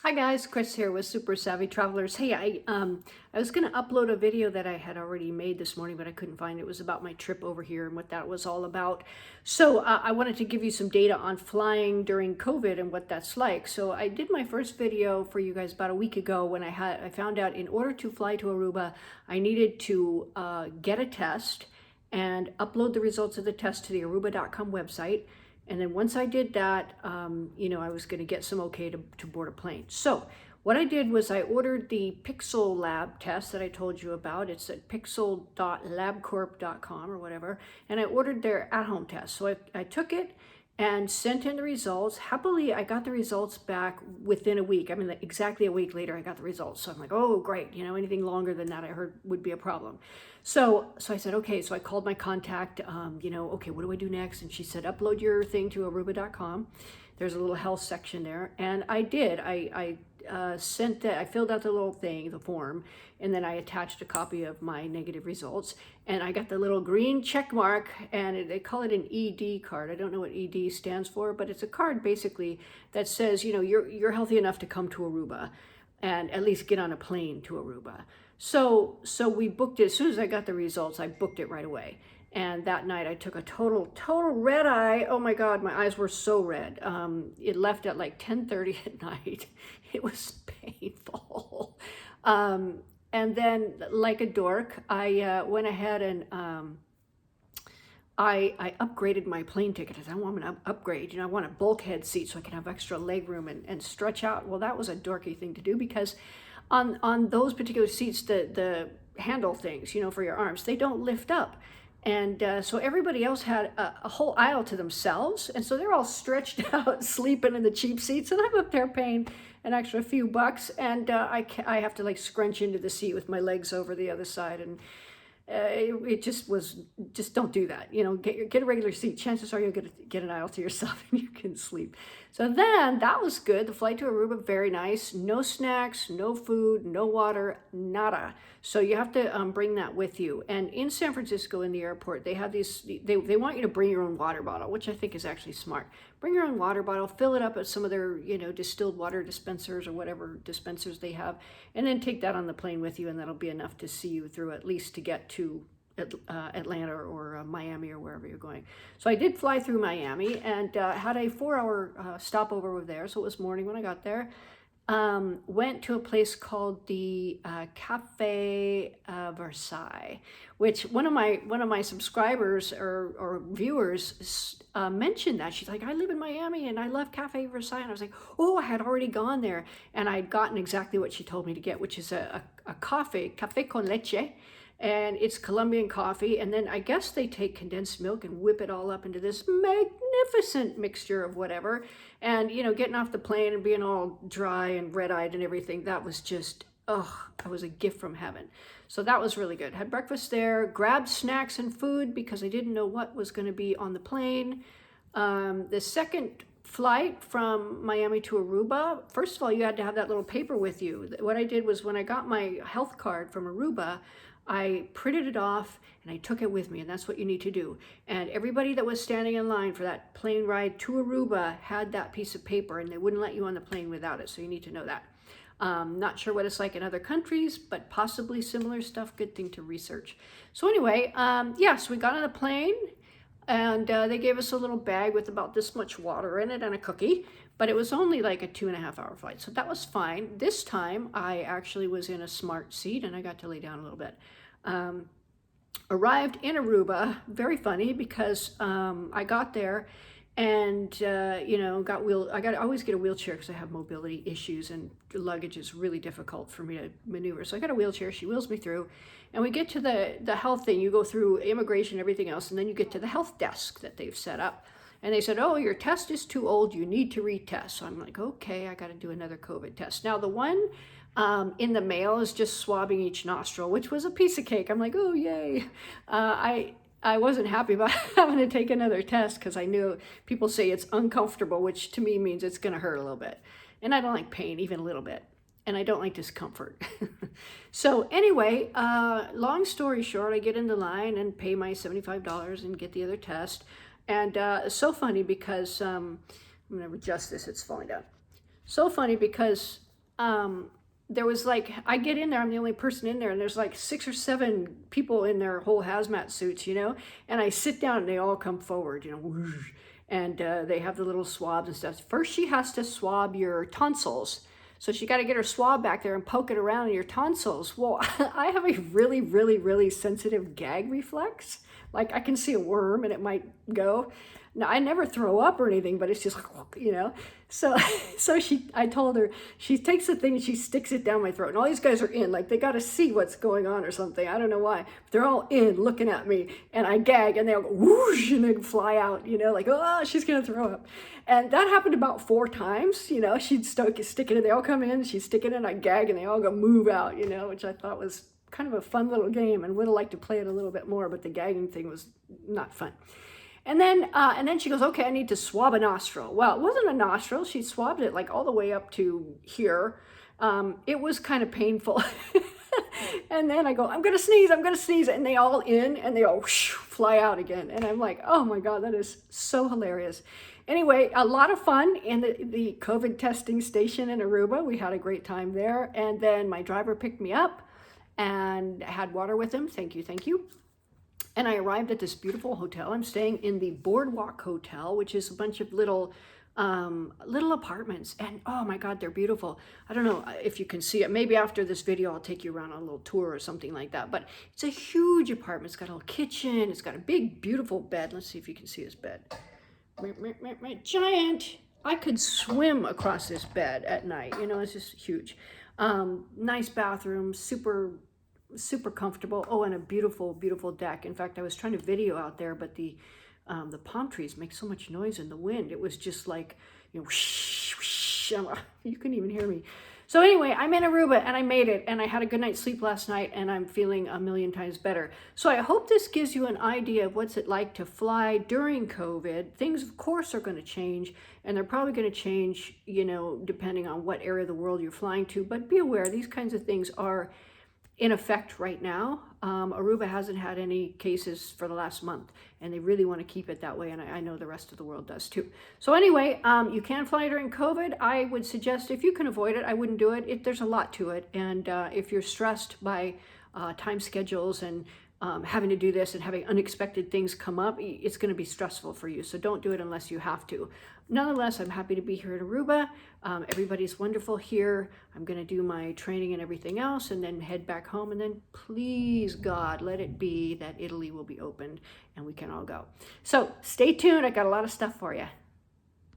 Hi guys, Chris here with Super Savvy Travelers. Hey, I was going to upload a video that I had already made this morning, but I couldn't find it. It was about my trip over here and what that was all about. So I wanted to give you some data on flying during COVID and what that's like. So I did my first video for you guys about a week ago when I found out in order to fly to Aruba, I needed to get a test and upload the results of the test to the aruba.com website. And then once I did that, I was going to get some okay to board a plane. So what I did was I ordered the Pixel Lab test that I told you about. It's at pixel.labcorp.com or whatever. And I ordered their at-home test. So I took it and sent in the results. Happily, I got the results back within a week. I mean, like exactly a week later, I got the results. So I'm like, oh, great. Anything longer than that I heard would be a problem. So I said, okay. So I called my contact, okay, what do I do next? And she said, upload your thing to aruba.com. There's a little health section there. And I did. I filled out the little thing, the form, and then I attached a copy of my negative results. And I got the little green check mark, and they call it an ED card. I don't know what ED stands for, but it's a card basically that says, you're healthy enough to come to Aruba and at least get on a plane to Aruba. So we booked it. As soon as I got the results, I booked it right away. And that night I took a total red eye. Oh my God, my eyes were so red. It left at like 10:30 at night. It was painful. And then like a dork, I went ahead and I upgraded my plane ticket. I said, I want an upgrade. I want a bulkhead seat so I can have extra leg room and stretch out. Well, that was a dorky thing to do because on those particular seats, the handle things, for your arms, they don't lift up. And so everybody else had a whole aisle to themselves. And so they're all stretched out, sleeping in the cheap seats. And I'm up there paying an extra few bucks. And I have to like scrunch into the seat with my legs over the other side. And it just don't do that. Get a regular seat. Chances are you'll get an aisle to yourself and you can sleep. So then that was good. The flight to Aruba, very nice. No snacks, no food, no water, nada. So you have to bring that with you. And in San Francisco, in the airport, they have these, they want you to bring your own water bottle, which I think is actually smart. Bring your own water bottle, fill it up at some of their, distilled water dispensers or whatever dispensers they have, and then take that on the plane with you, and that'll be enough to see you through at least to get to Atlanta or Miami or wherever you're going. So I did fly through Miami and had a 4-hour stopover over there. So it was morning when I got there. Went to a place called the Cafe Versailles, which one of my subscribers or viewers mentioned that. She's like, I live in Miami and I love Cafe Versailles. And I was like, oh, I had already gone there and I'd gotten exactly what she told me to get, which is a café con leche. And it's Colombian coffee, and then I guess they take condensed milk and whip it all up into this magnificent mixture of whatever. And getting off the plane and being all dry and red-eyed and everything, that was just, that was a gift from heaven. So that was really good. Had breakfast there, grabbed snacks and food because I didn't know what was going to be on the plane. The second flight from Miami to Aruba, first of all, you had to have that little paper with you. What I did was when I got my health card from Aruba, I printed it off and I took it with me, and that's what you need to do. And everybody that was standing in line for that plane ride to Aruba had that piece of paper, and they wouldn't let you on the plane without it, so you need to know that. Not sure what it's like in other countries, but possibly similar stuff. Good thing to research. So anyway, so we got on the plane, and they gave us a little bag with about this much water in it and a cookie, but it was only like a 2.5-hour flight, so that was fine. This time I actually was in a smart seat and I got to lay down a little bit. Arrived in Aruba, very funny because I got there and I always get a wheelchair because I have mobility issues and luggage is really difficult for me to maneuver. So I got a wheelchair, she wheels me through, and we get to the health thing. You go through immigration, everything else, and then you get to the health desk that they've set up. And they said, oh, your test is too old, you need to retest. So I'm like, okay, I got to do another COVID test. Now the one in the mail is just swabbing each nostril, which was a piece of cake. I'm like, oh, yay. I wasn't happy about having to take another test because I knew people say it's uncomfortable, which to me means it's going to hurt a little bit. And I don't like pain, even a little bit. And I don't like discomfort. So anyway, long story short, I get in the line and pay my $75 and get the other test. And so funny because, I'm going to adjust this, it's falling down. So funny because there was like, I get in there, I'm the only person in there, and there's like 6 or 7 people in their whole hazmat suits, and I sit down and they all come forward, whoosh, and they have the little swabs and stuff. First, she has to swab your tonsils. So she got to get her swab back there and poke it around in your tonsils. Well, I have a really, really, really sensitive gag reflex. Like I can see a worm and it might go. Now I never throw up or anything, but it's just, So, I told her, she takes the thing and she sticks it down my throat. And all these guys are in, like they got to see what's going on or something. I don't know why. They're all in looking at me, and I gag and they all go whoosh and they fly out, like, oh, she's going to throw up. And that happened about 4 times, she'd stick it in, they all come in, she'd stick it in, I gag, and they all go move out, which I thought was kind of a fun little game and would have liked to play it a little bit more, but the gagging thing was not fun. And then she goes, okay, I need to swab a nostril. Well, it wasn't a nostril. She swabbed it like all the way up to here. It was kind of painful. And then I go, I'm going to sneeze. And they all in and they all whoosh, fly out again. And I'm like, oh my God, that is so hilarious. Anyway, a lot of fun in the COVID testing station in Aruba. We had a great time there. And then my driver picked me up and had water with him. Thank you. And I arrived at this beautiful hotel. I'm staying in the Boardwalk Hotel, which is a bunch of little apartments. And oh my God, they're beautiful. I don't know if you can see it. Maybe after this video, I'll take you around on a little tour or something like that. But it's a huge apartment. It's got a little kitchen. It's got a big, beautiful bed. Let's see if you can see this bed. Giant. I could swim across this bed at night. It's just huge. Nice bathroom, super comfortable. Oh, and a beautiful, beautiful deck. In fact, I was trying to video out there, but the palm trees make so much noise in the wind. It was just like, whoosh, whoosh. You couldn't even hear me. So anyway, I'm in Aruba and I made it, and I had a good night's sleep last night, and I'm feeling a million times better. So I hope this gives you an idea of what's it like to fly during COVID. Things, of course, are going to change, and they're probably going to change, depending on what area of the world you're flying to. But be aware, these kinds of things are in effect right now. Aruba hasn't had any cases for the last month, and they really want to keep it that way, and I know the rest of the world does too. So anyway, you can fly during COVID. I would suggest, if you can avoid it, I wouldn't do it. There's a lot to it, and if you're stressed by time schedules and having to do this and having unexpected things come up, it's going to be stressful for you. So don't do it unless you have to. Nonetheless, I'm happy to be here at Aruba. Everybody's wonderful here. I'm going to do my training and everything else and then head back home. And then please, God, let it be that Italy will be opened and we can all go. So stay tuned. I got a lot of stuff for you.